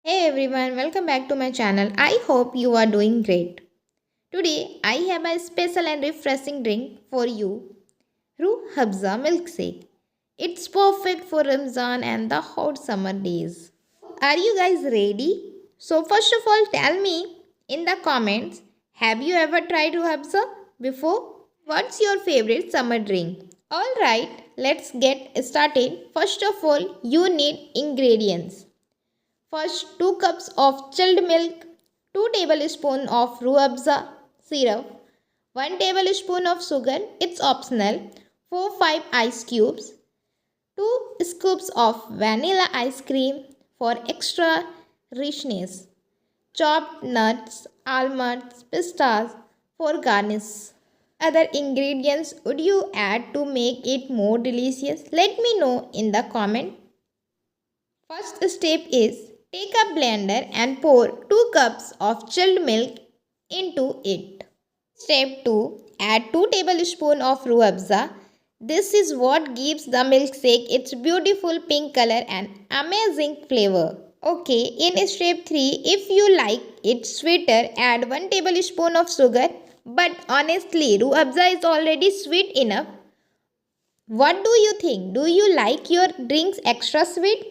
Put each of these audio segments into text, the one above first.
Hey everyone, welcome back to my channel. I hope you are doing great. Today I have a special and refreshing drink for you, Rooh Afza Milkshake. It's perfect for Ramzan and the hot summer days. Are you guys ready? So first of all, tell me in the comments, have you ever tried Rooh Afza before? What's your favorite summer drink? Alright, let's get started. First of all, you need ingredients. First, 2 cups of chilled milk, 2 tablespoons of Rooh Afza syrup, 1 tablespoon of sugar, it's optional, 4-5 ice cubes, 2 scoops of vanilla ice cream for extra richness, chopped nuts, almonds, pistachios for garnish. Other ingredients would you add to make it more delicious? Let me know in the comment. First step is take a blender and pour 2 cups of chilled milk into it. Step 2. Add 2 tablespoons of Rooh Afza. This is what gives the milkshake its beautiful pink color and amazing flavor. Okay, in step 3, if you like it sweeter, add 1 tablespoon of sugar. But honestly, Rooh Afza is already sweet enough. What do you think? Do you like your drinks extra sweet?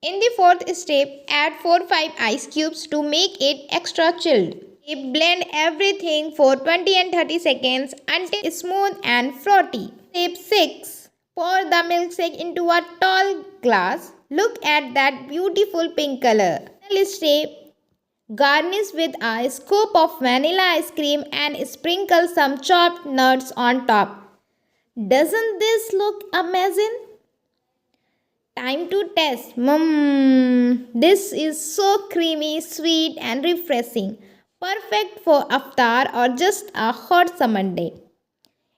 In the fourth step, add 4-5 ice cubes to make it extra chilled. Blend everything for 20 and 30 seconds until it's smooth and frothy. Step 6. Pour the milkshake into a tall glass. Look at that beautiful pink color. Final step. Garnish with a scoop of vanilla ice cream and sprinkle some chopped nuts on top. Doesn't this look amazing? Time to test. This is so creamy, sweet and refreshing. Perfect for aftar or just a hot summer day.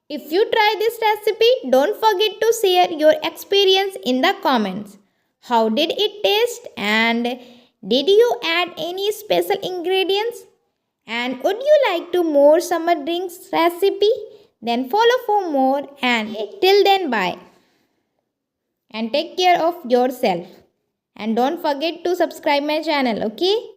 If you try this recipe, don't forget to share your experience in the comments. How did it taste and did you add any special ingredients? And would you like to more summer drinks recipe? Then follow for more and till then bye. And take care of yourself. And don't forget to subscribe my channel, okay?